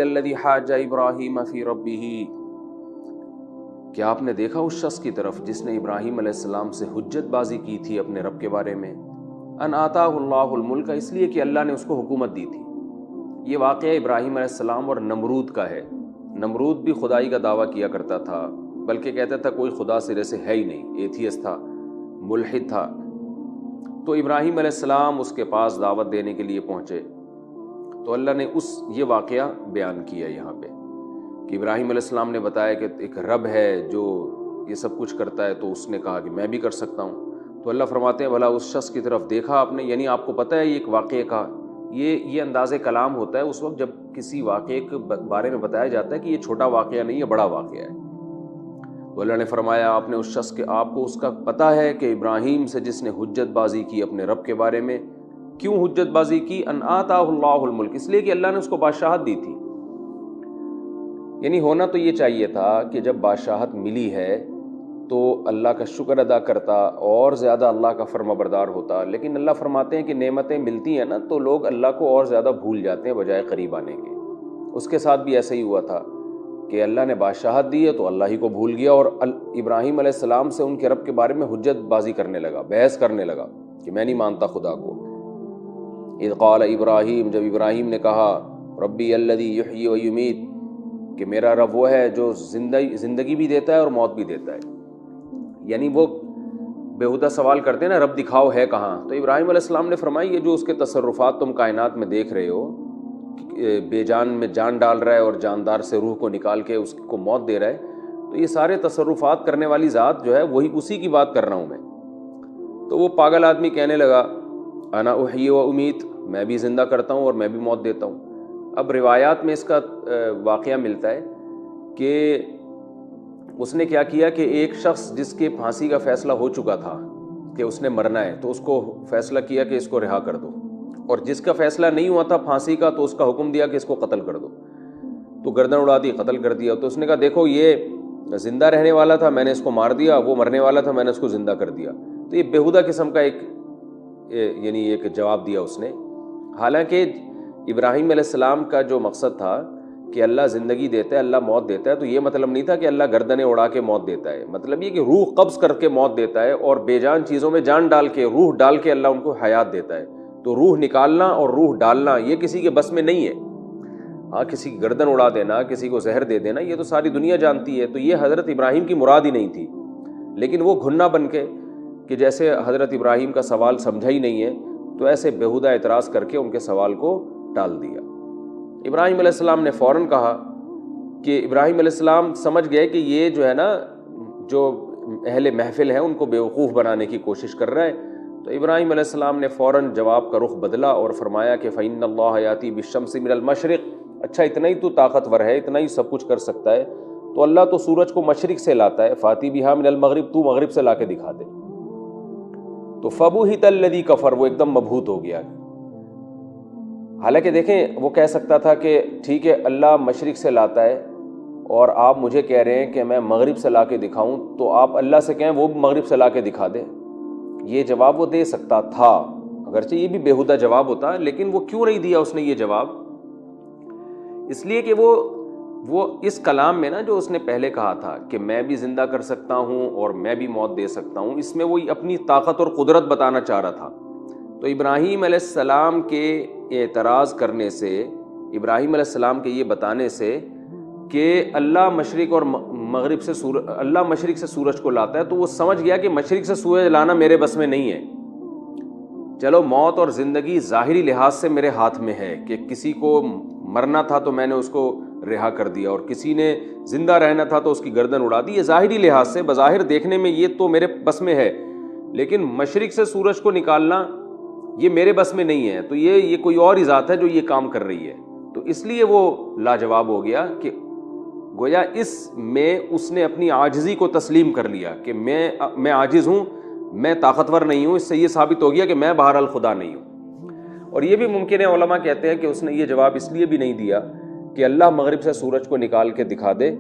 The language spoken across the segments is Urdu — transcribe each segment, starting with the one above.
الذی حاج ابراہیم فی ربہ، کیا آپ نے دیکھا اس شخص کی طرف جس نے ابراہیم علیہ السلام سے حجت بازی کی تھی اپنے رب کے بارے میں؟ ان آتاہ اللہ الملک، اس لیے کہ اللہ نے اس کو حکومت دی تھی۔ یہ واقعہ ابراہیم علیہ السلام اور نمرود کا ہے۔ نمرود بھی خدائی کا دعویٰ کیا کرتا تھا، بلکہ کہتا تھا کوئی خدا سرے سے ہے ہی نہیں، ایتھیسٹ تھا، ملحد تھا۔ تو ابراہیم علیہ السلام اس کے پاس دعوت دینے کے لیے پہنچے، تو اللہ نے یہ واقعہ بیان کیا یہاں پہ کہ ابراہیم علیہ السلام نے بتایا کہ ایک رب ہے جو یہ سب کچھ کرتا ہے، تو اس نے کہا کہ میں بھی کر سکتا ہوں۔ تو اللہ فرماتے ہیں بھلا اس شخص کی طرف دیکھا آپ نے؟ یعنی آپ کو پتہ ہے یہ ایک واقعے کا یہ انداز کلام ہوتا ہے اس وقت جب کسی واقعے کے بارے میں بتایا جاتا ہے کہ یہ چھوٹا واقعہ نہیں ہے، بڑا واقعہ ہے۔ تو اللہ نے فرمایا آپ نے اس شخص کے آپ کو اس کا پتہ ہے کہ ابراہیم سے جس نے حجت بازی کی اپنے رب کے بارے میں؟ کیوں حجت بازی کی؟ ان آتاہ اللہ الملک، اس لیے کہ اللہ نے اس کو بادشاہت دی تھی۔ یعنی ہونا تو یہ چاہیے تھا کہ جب بادشاہت ملی ہے تو اللہ کا شکر ادا کرتا اور زیادہ اللہ کا فرما بردار ہوتا، لیکن اللہ فرماتے ہیں کہ نعمتیں ملتی ہیں نا تو لوگ اللہ کو اور زیادہ بھول جاتے ہیں بجائے قریب آنے کے۔ اس کے ساتھ بھی ایسا ہی ہوا تھا کہ اللہ نے بادشاہت دی ہے تو اللہ ہی کو بھول گیا، اور ابراہیم علیہ السلام سے ان کے رب کے بارے میں حجت بازی کرنے لگا، بحث کرنے لگا کہ میں نہیں مانتا خدا کو۔ اذ قال ابراہیم، جب ابراہیم نے کہا ربی الذی یحیی و یمیت، کہ میرا رب وہ ہے جو زندگی بھی دیتا ہے اور موت بھی دیتا ہے۔ یعنی وہ بےہودہ سوال کرتے ہیں نا رب دکھاؤ ہے کہاں؟ تو ابراہیم علیہ السلام نے فرمایا یہ جو اس کے تصرفات تم کائنات میں دیکھ رہے ہو، بے جان میں جان ڈال رہا ہے اور جاندار سے روح کو نکال کے اس کو موت دے رہا ہے، تو یہ سارے تصرفات کرنے والی ذات جو ہے وہی اسی کی بات کر رہا ہوں میں۔ تو وہ پاگل آدمی کہنے لگا انا احیی و امیت، میں بھی زندہ کرتا ہوں اور میں بھی موت دیتا ہوں۔ اب روایات میں اس کا واقعہ ملتا ہے کہ اس نے کیا کیا کہ ایک شخص جس کے پھانسی کا فیصلہ ہو چکا تھا کہ اس نے مرنا ہے، تو اس کو فیصلہ کیا کہ اس کو رہا کر دو، اور جس کا فیصلہ نہیں ہوا تھا پھانسی کا تو اس کا حکم دیا کہ اس کو قتل کر دو، تو گردن اڑا دی، قتل کر دیا۔ تو اس نے کہا دیکھو یہ زندہ رہنے والا تھا، میں نے اس کو مار دیا، وہ مرنے والا تھا، میں نے اس کو زندہ کر دیا۔ تو یہ بےہودہ قسم کا ایک جواب دیا اس نے، حالانکہ ابراہیم علیہ السلام کا جو مقصد تھا کہ اللہ زندگی دیتا ہے، اللہ موت دیتا ہے، تو یہ مطلب نہیں تھا کہ اللہ گردنیں اڑا کے موت دیتا ہے، مطلب یہ کہ روح قبض کر کے موت دیتا ہے، اور بے جان چیزوں میں جان ڈال کے، روح ڈال کے اللہ ان کو حیات دیتا ہے۔ تو روح نکالنا اور روح ڈالنا یہ کسی کے بس میں نہیں ہے۔ ہاں کسی کی گردن اڑا دینا، کسی کو زہر دے دینا، یہ تو ساری دنیا جانتی ہے، تو یہ حضرت ابراہیم کی مراد ہی نہیں تھی، لیکن وہ گھنا بن کے کہ جیسے حضرت ابراہیم کا سوال سمجھا ہی نہیں ہے، تو ایسے بےہودہ اعتراض کر کے ان کے سوال کو ٹال دیا۔ ابراہیم علیہ السلام نے فوراً کہا کہ ابراہیم علیہ السلام سمجھ گئے کہ یہ جو ہے نا جو اہل محفل ہیں ان کو بیوقوف بنانے کی کوشش کر رہا ہے، تو ابراہیم علیہ السلام نے فوراً جواب کا رخ بدلا اور فرمایا کہ فإن اللہ یأتی بالشمس من المشرق، اچھا اتنا ہی تو طاقتور ہے، اتنا ہی سب کچھ کر سکتا ہے، تو اللہ تو سورج کو مشرق سے لاتا ہے، فاتی بہا من المغرب، تو مغرب سے لا کے دکھا دے۔ تو فبہت الذی کفر، وہ ایک دم مبہوت ہو گیا۔ حالانکہ دیکھیں وہ کہہ سکتا تھا کہ ٹھیک ہے اللہ مشرق سے لاتا ہے اور آپ مجھے کہہ رہے ہیں کہ میں مغرب سے لا کے دکھاؤں، تو آپ اللہ سے کہیں وہ مغرب سے لا کے دکھا دے۔ یہ جواب وہ دے سکتا تھا، اگرچہ یہ بھی بےہودہ جواب ہوتا، لیکن وہ کیوں نہیں دیا اس نے یہ جواب؟ اس لیے کہ وہ اس کلام میں نا جو اس نے پہلے کہا تھا کہ میں بھی زندہ کر سکتا ہوں اور میں بھی موت دے سکتا ہوں، اس میں وہ اپنی طاقت اور قدرت بتانا چاہ رہا تھا۔ تو ابراہیم علیہ السلام کے اعتراض کرنے سے، ابراہیم علیہ السلام کے یہ بتانے سے کہ اللہ مشرق اور مغرب سے اللہ مشرق سے سورج کو لاتا ہے، تو وہ سمجھ گیا کہ مشرق سے سورج لانا میرے بس میں نہیں ہے۔ چلو موت اور زندگی ظاہری لحاظ سے میرے ہاتھ میں ہے کہ کسی کو مرنا تھا تو میں نے اس کو رہا کر دیا، اور کسی نے زندہ رہنا تھا تو اس کی گردن اڑا دی، یہ ظاہری لحاظ سے بظاہر دیکھنے میں یہ تو میرے بس میں ہے، لیکن مشرق سے سورج کو نکالنا یہ میرے بس میں نہیں ہے، تو یہ کوئی اور ہی ذات ہے جو یہ کام کر رہی ہے۔ تو اس لیے وہ لاجواب ہو گیا کہ گویا اس میں اس نے اپنی عاجزی کو تسلیم کر لیا کہ میں عاجز ہوں، میں طاقتور نہیں ہوں، اس سے یہ ثابت ہو گیا کہ میں بہرحال خدا نہیں ہوں۔ اور یہ بھی ممکن ہے، علماء کہتے ہیں کہ اس نے یہ جواب اس لیے بھی نہیں دیا کہ اللہ مغرب سے سورج کو نکال کے دکھا دے،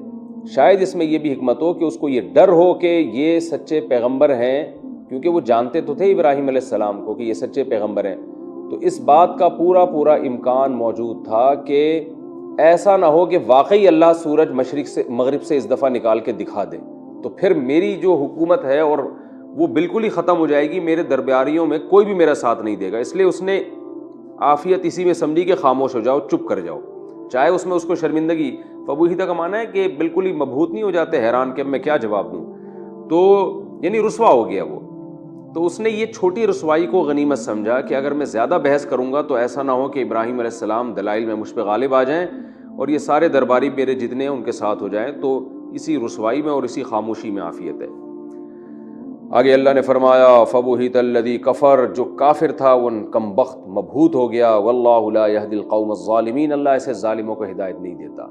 شاید اس میں یہ بھی حکمت ہو کہ اس کو یہ ڈر ہو کہ یہ سچے پیغمبر ہیں، کیونکہ وہ جانتے تو تھے ابراہیم علیہ السلام کو کہ یہ سچے پیغمبر ہیں، تو اس بات کا پورا امکان موجود تھا کہ ایسا نہ ہو کہ واقعی اللہ سورج مشرق سے مغرب سے اس دفعہ نکال کے دکھا دے، تو پھر میری جو حکومت ہے اور وہ بالکل ہی ختم ہو جائے گی، میرے درباریوں میں کوئی بھی میرا ساتھ نہیں دے گا۔ اس لیے اس نے عافیت اسی میں سمجھی کہ خاموش ہو جاؤ، چپ کر جاؤ، چاہے اس میں اس کو شرمندگی، فبوہت کا معنی ہے کہ بالکل ہی مبہوت نہیں ہو جاتے، حیران کہ میں کیا جواب دوں، تو یعنی رسوا ہو گیا وہ۔ تو اس نے یہ چھوٹی رسوائی کو غنیمت سمجھا کہ اگر میں زیادہ بحث کروں گا تو ایسا نہ ہو کہ ابراہیم علیہ السلام دلائل میں مجھ پہ غالب آ جائیں اور یہ سارے درباری میرے جتنے ہیں ان کے ساتھ ہو جائیں، تو اسی رسوائی میں اور اسی خاموشی میں عافیت ہے۔ آگے اللہ نے فرمایا فبہت الذی کفر، جو کافر تھا وہ کمبخت مبہوت ہو گیا، واللہ لا یہدی القوم الظالمین، اللہ ایسے ظالموں کو ہدایت نہیں دیتا۔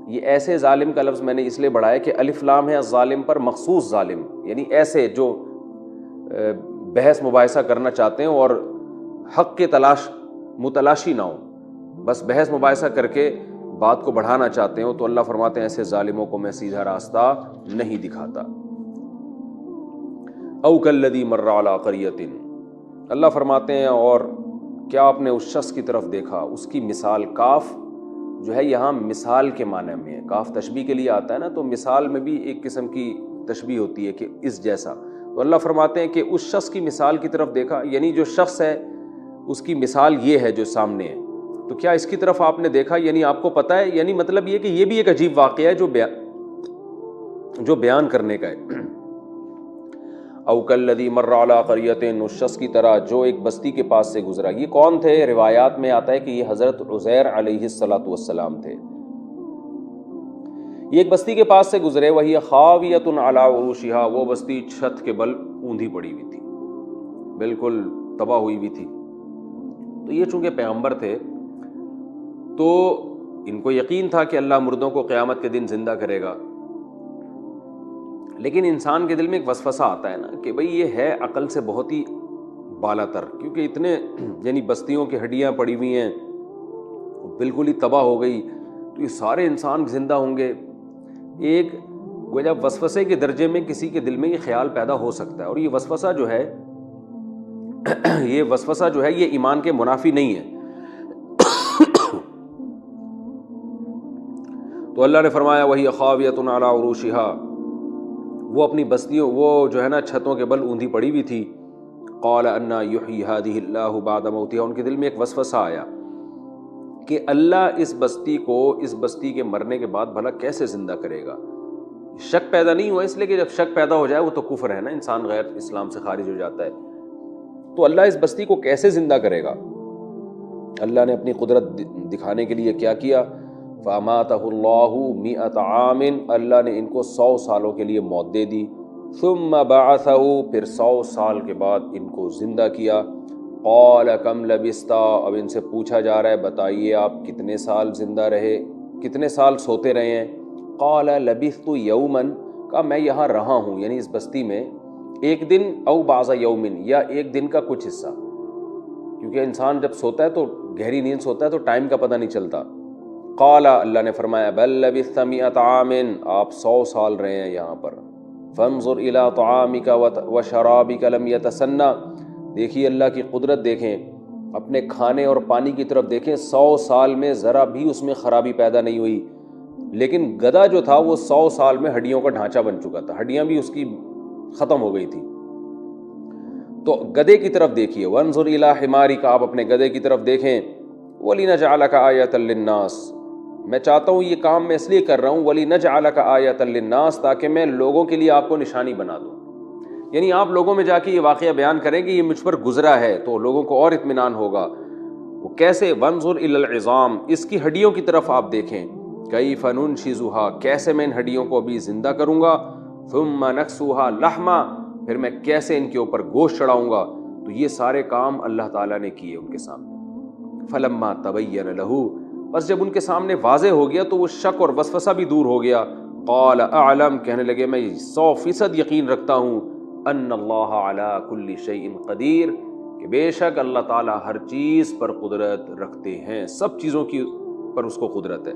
یہ ایسے ظالم کا لفظ میں نے اس لیے بڑھایا کہ الف لام ہے ظالم پر، مخصوص ظالم، یعنی ایسے جو بحث مباحثہ کرنا چاہتے ہیں اور حق کے متلاشی نہ ہو، بس بحث مباحثہ کر کے بات کو بڑھانا چاہتے ہو، تو اللہ فرماتے ہیں ایسے ظالموں کو میں سیدھا راستہ نہیں دکھاتا۔ او کالذی مر علی قریۃ، اللہ فرماتے ہیں اور کیا آپ نے اس شخص کی طرف دیکھا، اس کی مثال، کاف جو ہے یہاں مثال کے معنی میں ہے، کاف تشبیہ کے لیے آتا ہے نا، تو مثال میں بھی ایک قسم کی تشبیہ ہوتی ہے کہ اس جیسا، تو اللہ فرماتے ہیں کہ اس شخص کی مثال کی طرف دیکھا، یعنی جو شخص ہے اس کی مثال یہ ہے جو سامنے ہے، تو کیا اس کی طرف آپ نے دیکھا، یعنی آپ کو پتہ ہے، یعنی مطلب یہ کہ یہ بھی ایک عجیب واقعہ ہے جو بیان کرنے کا ہے۔ او کالذی مر علی قریۃ، اس شخص کی طرح جو ایک بستی کے پاس سے گزرا۔ یہ کون تھے؟ روایات میں آتا ہے کہ یہ حضرت عزیر علیہ السلام تھے۔ یہ ایک بستی کے پاس سے گزرے، وہی خاویۃ علی عروشہا، وہ بستی چھت کے بل اوندھی پڑی ہوئی تھی، بالکل تباہ ہوئی ہوئی تھی۔ تو یہ چونکہ پیغمبر تھے تو ان کو یقین تھا کہ اللہ مردوں کو قیامت کے دن زندہ کرے گا، لیکن انسان کے دل میں ایک وسوسہ آتا ہے نا کہ بھئی یہ ہے عقل سے بہت ہی بالا تر، کیونکہ اتنے یعنی بستیوں کی ہڈیاں پڑی ہوئی ہیں، بالکل ہی تباہ ہو گئی، تو یہ سارے انسان زندہ ہوں گے۔ ایک گویا وسوسے کے درجے میں کسی کے دل میں یہ خیال پیدا ہو سکتا ہے، اور یہ وسوسہ جو ہے یہ ایمان کے منافی نہیں ہے۔ تو اللہ نے فرمایا وہی خاویۃ علی عروشہا، وہ اپنی بستیوں، وہ جو ہے نا چھتوں کے بل اوندھی پڑی ہوئی تھی۔ قال انا یحیی ہذہ اللہ بعد موتہا، ان کے دل میں ایک وسوسہ آیا کہ اللہ اس بستی کے مرنے کے بعد بھلا کیسے زندہ کرے گا۔ شک پیدا نہیں ہوا، اس لیے کہ جب شک پیدا ہو جائے وہ تو کفر ہے نا، انسان غیر اسلام سے خارج ہو جاتا ہے، تو اللہ اس بستی کو کیسے زندہ کرے گا۔ اللہ نے اپنی قدرت دکھانے کے لیے کیا کیا، فاماتہ اللہ 100 عام، اللہ نے ان کو 100 سالوں کے لیے موت دے دی، ثم بعثہ، پھر 100 سال کے بعد ان کو زندہ کیا۔ قال کم لبثت، اب ان سے پوچھا جا رہا ہے بتائیے آپ کتنے سال زندہ رہے، کتنے سال سوتے رہے ہیں۔ قال لبثت یوما، کہا میں یہاں رہا ہوں، یعنی اس بستی میں ایک دن، او بعض یوم، یا ایک دن کا کچھ حصہ، کیونکہ انسان جب سوتا ہے تو گہری نیند سوتا ہے تو ٹائم کا پتہ نہیں چلتا۔ قال، اللہ نے فرمایا بل لبثت 100 عام، آپ 100 سال رہے ہیں یہاں پر۔ فانظر الی طعامک وشرابک لم یتسنى، دیکھیے اللہ کی قدرت دیکھیں، اپنے کھانے اور پانی کی طرف دیکھیں، 100 سال میں ذرا بھی اس میں خرابی پیدا نہیں ہوئی، لیکن گدھا جو تھا وہ 100 سال میں ہڈیوں کا ڈھانچہ بن چکا تھا، ہڈیاں بھی اس کی ختم ہو گئی تھی۔ تو گدھے کی طرف دیکھیے، وانظر الی حمارک، آپ اپنے گدھے کی طرف دیکھیں، وَلِنَجْعَلَكَ آیَةً لِلنَّاسِ، میں چاہتا ہوں یہ کام میں اس لیے کر رہا ہوں، وَلِنَجْعَلَكَ آیَةً لِلنَّاسِ، تاکہ میں لوگوں کے لیے آپ کو نشانی بنا دوں، یعنی آپ لوگوں میں جا کے یہ واقعہ بیان کریں کہ یہ مجھ پر گزرا ہے تو لوگوں کو اور اطمینان ہوگا۔ وہ کیسے؟ وانظر الی العظام، اس کی ہڈیوں کی طرف آپ دیکھیں، کیف ننشزها، کیسے میں ان ہڈیوں کو ابھی زندہ کروں گا، ثم نکسوها لحما، پھر میں کیسے ان کے اوپر گوشت چڑھاؤں گا۔ تو یہ سارے کام اللہ تعالیٰ نے کیے ان کے سامنے۔ فلما تبین له، بس جب ان کے سامنے واضح ہو گیا تو وہ شک اور وسوسہ بھی دور ہو گیا۔ قال اعلم، کہنے لگے میں 100% یقین رکھتا ہوں، ان اللہ علی کل شیء قدیر، کہ بے شک اللہ تعالیٰ ہر چیز پر قدرت رکھتے ہیں، سب چیزوں کی پر اس کو قدرت ہے۔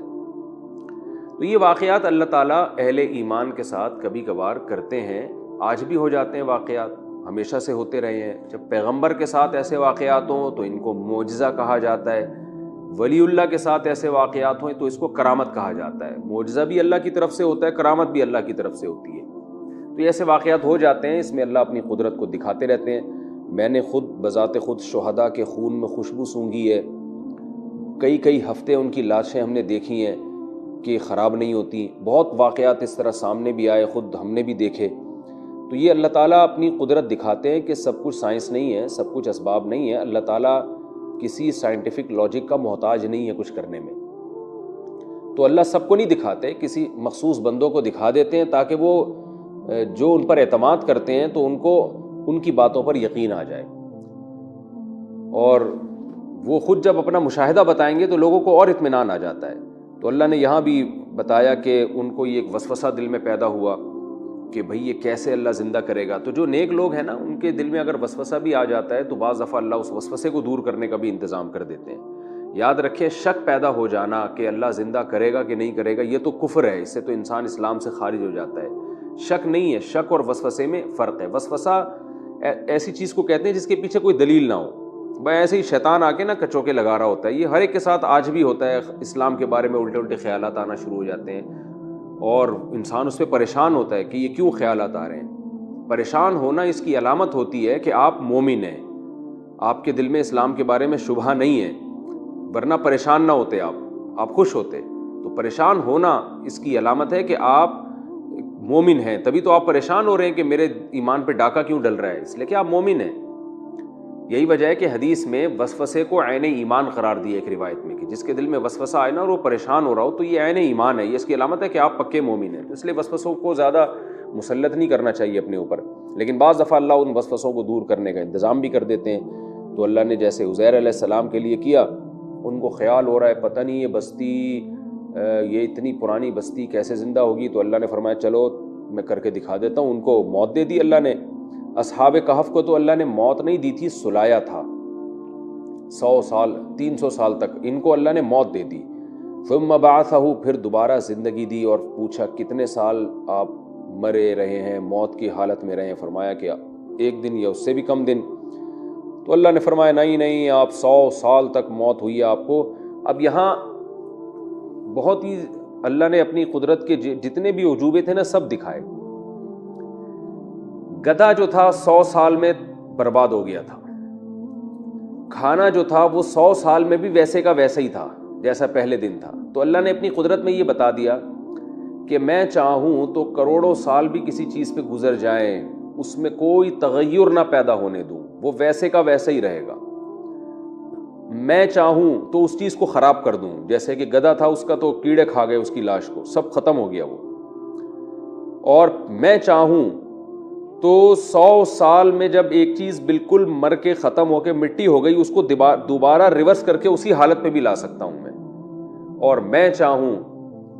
تو یہ واقعات اللہ تعالیٰ اہل ایمان کے ساتھ کبھی کبھار کرتے ہیں، آج بھی ہو جاتے ہیں واقعات، ہمیشہ سے ہوتے رہے ہیں۔ جب پیغمبر کے ساتھ ایسے واقعات ہوں تو ان کو معجزہ کہا جاتا ہے، ولی اللہ کے ساتھ ایسے واقعات ہوئیں تو اس کو کرامت کہا جاتا ہے. معجزہ بھی اللہ کی طرف سے ہوتا ہے, کرامت بھی اللہ کی طرف سے ہوتی ہے. تو ایسے واقعات ہو جاتے ہیں, اس میں اللہ اپنی قدرت کو دکھاتے رہتے ہیں. میں نے خود بذات خود شہداء کے خون میں خوشبو سونگھی ہے, کئی ہفتے ان کی لاشیں ہم نے دیکھی ہیں کہ خراب نہیں ہوتی. بہت واقعات اس طرح سامنے بھی آئے, خود ہم نے بھی دیکھے. تو یہ اللہ تعالیٰ اپنی قدرت دکھاتے ہیں کہ سب کچھ سائنس نہیں ہے, سب کچھ اسباب نہیں ہے. اللہ تعالیٰ کسی سائنٹیفک لاجک کا محتاج نہیں ہے کچھ کرنے میں. تو اللہ سب کو نہیں دکھاتے, کسی مخصوص بندوں کو دکھا دیتے ہیں تاکہ وہ جو ان پر اعتماد کرتے ہیں تو ان کو ان کی باتوں پر یقین آ جائے, اور وہ خود جب اپنا مشاہدہ بتائیں گے تو لوگوں کو اور اطمینان آ جاتا ہے. تو اللہ نے یہاں بھی بتایا کہ ان کو یہ ایک وسوسہ دل میں پیدا ہوا کہ بھئی یہ کیسے اللہ زندہ کرے گا. تو جو نیک لوگ ہیں نا, ان کے دل میں اگر وسوسہ بھی آ جاتا ہے تو بعض دفعہ اللہ اس وسوسے کو دور کرنے کا بھی انتظام کر دیتے ہیں. یاد رکھیں, شک پیدا ہو جانا کہ اللہ زندہ کرے گا کہ نہیں کرے گا, یہ تو کفر ہے, اس سے تو انسان اسلام سے خارج ہو جاتا ہے. شک نہیں ہے, شک اور وسوسے میں فرق ہے. وسوسہ ایسی چیز کو کہتے ہیں جس کے پیچھے کوئی دلیل نہ ہو, بھائی ایسے ہی شیطان آ کے نا کچوکے لگا رہا ہوتا ہے. یہ ہر ایک کے ساتھ آج بھی ہوتا ہے, اسلام کے بارے میں الٹے خیالات آنا شروع ہو جاتے ہیں اور انسان اس پہ پریشان ہوتا ہے کہ یہ کیوں خیالات آ رہے ہیں. پریشان ہونا اس کی علامت ہوتی ہے کہ آپ مومن ہیں, آپ کے دل میں اسلام کے بارے میں شبہہ نہیں ہے, ورنہ پریشان نہ ہوتے آپ خوش ہوتے. تو پریشان ہونا اس کی علامت ہے کہ آپ مومن ہیں, تبھی تو آپ پریشان ہو رہے ہیں کہ میرے ایمان پہ ڈاکہ کیوں ڈل رہا ہے, اس لیے کہ آپ مومن ہیں. یہی وجہ ہے کہ حدیث میں وسوسے کو عین ایمان قرار دیا ایک روایت میں, کہ جس کے دل میں وسوسہ آئے نا اور وہ پریشان ہو رہا ہو تو یہ عین ایمان ہے, یہ اس کی علامت ہے کہ آپ پکے مومن ہیں. تو اس لیے وسوسوں کو زیادہ مسلط نہیں کرنا چاہیے اپنے اوپر, لیکن بعض دفعہ اللہ ان وسوسوں کو دور کرنے کا انتظام بھی کر دیتے ہیں. تو اللہ نے جیسے عزیر علیہ السلام کے لیے کیا, ان کو خیال ہو رہا ہے پتہ نہیں یہ بستی, یہ اتنی پرانی بستی کیسے زندہ ہوگی. تو اللہ نے فرمایا چلو میں کر کے دکھا دیتا ہوں. ان کو موت دے دی اللہ نے. اصحاب کہف کو تو اللہ نے موت نہیں دی تھی, سلایا تھا 100 سال 300 سال تک, ان کو اللہ نے موت دے دی. ثم بعثہ, پھر دوبارہ زندگی دی اور پوچھا کتنے سال آپ مرے رہے ہیں, موت کی حالت میں رہے ہیں. فرمایا کہ 1 دن یا اس سے بھی کم دن. تو اللہ نے فرمایا نہیں آپ 100 سال تک موت ہوئی ہے آپ کو. اب یہاں بہت ہی اللہ نے اپنی قدرت کے جتنے بھی عجوبے تھے نا سب دکھائے. گدھا جو تھا 100 سال میں برباد ہو گیا تھا, کھانا جو تھا وہ 100 سال میں بھی ویسے کا ویسا ہی تھا جیسا پہلے دن تھا. تو اللہ نے اپنی قدرت میں یہ بتا دیا کہ میں چاہوں تو کروڑوں سال بھی کسی چیز پہ گزر جائیں, اس میں کوئی تغیر نہ پیدا ہونے دوں, وہ ویسے کا ویسا ہی رہے گا. میں چاہوں تو اس چیز کو خراب کر دوں, جیسے کہ گدھا تھا اس کا تو کیڑے کھا گئے اس کی لاش کو, سب ختم ہو گیا وہ. اور میں چاہوں تو 100 سال میں جب ایک چیز بالکل مر کے ختم ہو کے مٹی ہو گئی اس کو دوبارہ ریورس کر کے اسی حالت پہ بھی لا سکتا ہوں میں. اور میں چاہوں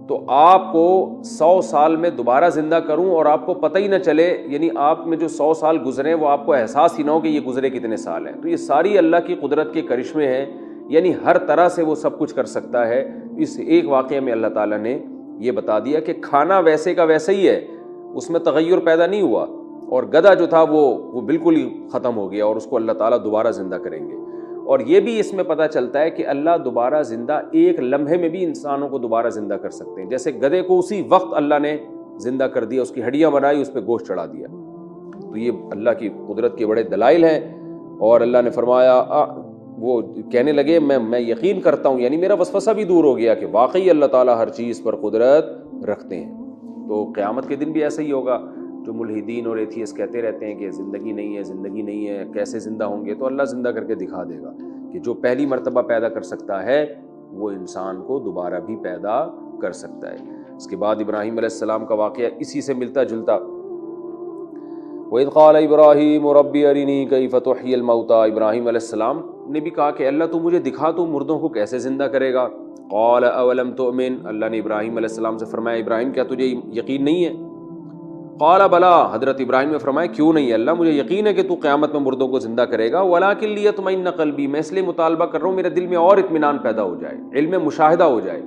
تو آپ کو 100 سال میں دوبارہ زندہ کروں اور آپ کو پتہ ہی نہ چلے, یعنی آپ میں جو 100 سال گزرے وہ آپ کو احساس ہی نہ ہو کہ یہ گزرے کتنے سال ہیں. تو یہ ساری اللہ کی قدرت کے کرشمے ہیں, یعنی ہر طرح سے وہ سب کچھ کر سکتا ہے. اس ایک واقعے میں اللہ تعالیٰ نے یہ بتا دیا کہ کھانا ویسے کا ویسا ہی ہے, اس میں تغیر پیدا نہیں ہوا, اور گدھا جو تھا وہ بالکل ہی ختم ہو گیا, اور اس کو اللہ تعالیٰ دوبارہ زندہ کریں گے. اور یہ بھی اس میں پتہ چلتا ہے کہ اللہ دوبارہ زندہ ایک لمحے میں بھی انسانوں کو دوبارہ زندہ کر سکتے ہیں. جیسے گدھے کو اسی وقت اللہ نے زندہ کر دیا, اس کی ہڈیاں بنائی, اس پہ گوشت چڑھا دیا. تو یہ اللہ کی قدرت کے بڑے دلائل ہیں. اور اللہ نے فرمایا وہ کہنے لگے میں یقین کرتا ہوں, یعنی میرا وسوسہ بھی دور ہو گیا کہ واقعی اللہ تعالیٰ ہر چیز پر قدرت رکھتے ہیں. تو قیامت کے دن بھی ایسا ہی ہوگا. جو ملحدین اور ایتھیسٹ کہتے رہتے ہیں کہ زندگی نہیں ہے کیسے زندہ ہوں گے, تو اللہ زندہ کر کے دکھا دے گا کہ جو پہلی مرتبہ پیدا کر سکتا ہے وہ انسان کو دوبارہ بھی پیدا کر سکتا ہے. اس کے بعد ابراہیم علیہ السلام کا واقعہ اسی سے ملتا جلتا. وَإِذْ قَالَ إِبْرَاهِيمُ رَبِّ أَرِنِي كَيْفَ تُحْيِي الْمَوْتَى, ابراہیم علیہ السلام نے بھی کہا کہ اللہ تو مجھے دکھا تو مردوں کو کیسے زندہ کرے گا. قَالَ أَوَلَمْ تُؤْمِنْ, اللہ نے ابراہیم علیہ السلام سے فرمایا ابراہیم کیا تجھے یقین نہیں ہے. قال بلا, حضرت ابراہیم نے فرمایا کیوں نہیں اللہ, مجھے یقین ہے کہ تو قیامت میں مردوں کو زندہ کرے گا. ولکن لیطمئن قلبی, میں اس لیے مطالبہ کر رہا ہوں میرے دل میں اور اطمینان پیدا ہو جائے, علم مشاہدہ ہو جائے.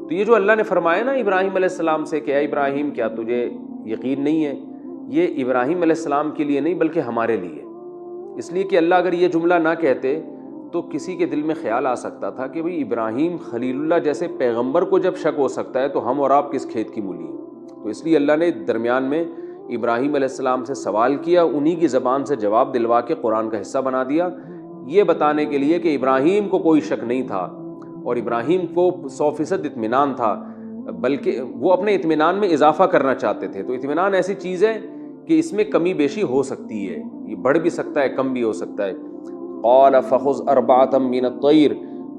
تو یہ جو اللہ نے فرمایا نا ابراہیم علیہ السلام سے کہ اے ابراہیم کیا تجھے یقین نہیں ہے, یہ ابراہیم علیہ السلام کے لیے نہیں بلکہ ہمارے لیے. اس لیے کہ اللہ اگر یہ جملہ نہ کہتے تو کسی کے دل میں خیال آ سکتا تھا کہ بھئی ابراہیم خلیل اللہ جیسے پیغمبر کو جب شک ہو سکتا ہے تو ہم اور آپ کس کھیت کی مولی ہیں. تو اس لیے اللہ نے درمیان میں ابراہیم علیہ السلام سے سوال کیا, انہی کی زبان سے جواب دلوا کے قرآن کا حصہ بنا دیا, یہ بتانے کے لیے کہ ابراہیم کو کوئی شک نہیں تھا اور ابراہیم کو 100% اطمینان تھا, بلکہ وہ اپنے اطمینان میں اضافہ کرنا چاہتے تھے. تو اطمینان ایسی چیز ہے کہ اس میں کمی بیشی ہو سکتی ہے, یہ بڑھ بھی سکتا ہے, کم بھی ہو سکتا ہے. قال فخذ اربعۃ من الطیر,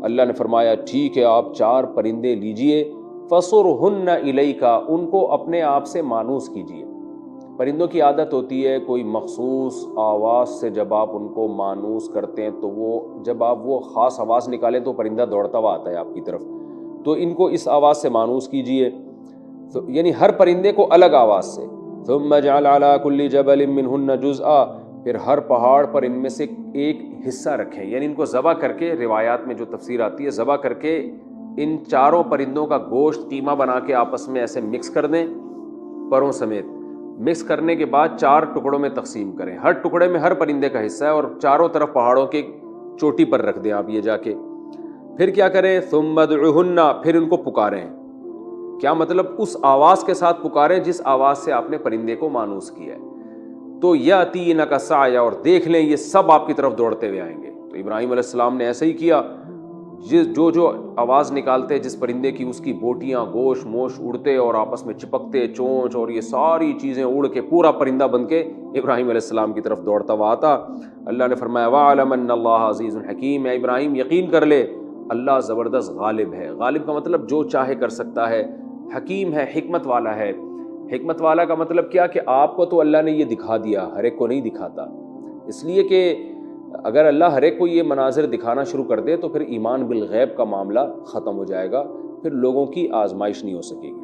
اللہ نے فرمایا ٹھیک ہے آپ 4 پرندے لیجئے, فصرہن الیک, ان کو اپنے آپ سے مانوس کیجئے. پرندوں کی عادت ہوتی ہے کوئی مخصوص آواز سے جب آپ ان کو مانوس کرتے ہیں تو وہ جب آپ وہ خاص آواز نکالیں تو پرندہ دوڑتا ہوا آتا ہے آپ کی طرف, تو ان کو اس آواز سے مانوس کیجئے, تو یعنی ہر پرندے کو الگ آواز سے. ثم اجعل علی کل جبل منہن جزءا, پھر ہر پہاڑ پر ان میں سے ایک حصہ رکھیں, یعنی ان کو ذبح کر کے, روایات میں جو تفسیر آتی ہے ذبح کر کے ان 4 پرندوں کا گوشت قیمہ بنا کے آپس میں ایسے مکس کر دیں, پروں سمیت مکس کرنے کے بعد 4 ٹکڑوں میں تقسیم کریں, ہر ٹکڑے میں ہر پرندے کا حصہ ہے اور چاروں طرف پہاڑوں کے چوٹی پر رکھ دیں آپ یہ جا کے. پھر کیا کریں, ثم ادعوہن, پھر ان کو پکاریں. کیا مطلب, اس آواز کے ساتھ پکاریں جس آواز سے آپ نے پرندے کو مانوس کیا ہے. تو یاتینک سعیا, اور دیکھ لیں یہ سب آپ کی طرف دوڑتے ہوئے آئیں گے. تو ابراہیم علیہ السلام نے ایسا ہی کیا, جو آواز نکالتے جس پرندے کی اس کی بوٹیاں گوشت موش اڑتے اور آپس میں چپکتے, چونچ اور یہ ساری چیزیں اڑ کے پورا پرندہ بن کے ابراہیم علیہ السلام کی طرف دوڑتا ہوا آتا. اللہ نے فرمایا وَاعْلَمْ أَنَّ اللَّهَ عَزِيزٌ حَكِيمٌ, اے ابراہیم یقین کر لے اللہ زبردست غالب ہے. غالب کا مطلب جو چاہے کر سکتا ہے, حکیم ہے, حکمت والا ہے. حکمت والا کا مطلب کیا کہ آپ کو تو اللہ نے یہ دکھا دیا, ہر ایک کو نہیں دکھاتا, اس لیے کہ اگر اللہ ہر ایک کو یہ مناظر دکھانا شروع کر دے تو پھر ایمان بالغیب کا معاملہ ختم ہو جائے گا, پھر لوگوں کی آزمائش نہیں ہو سکے گی.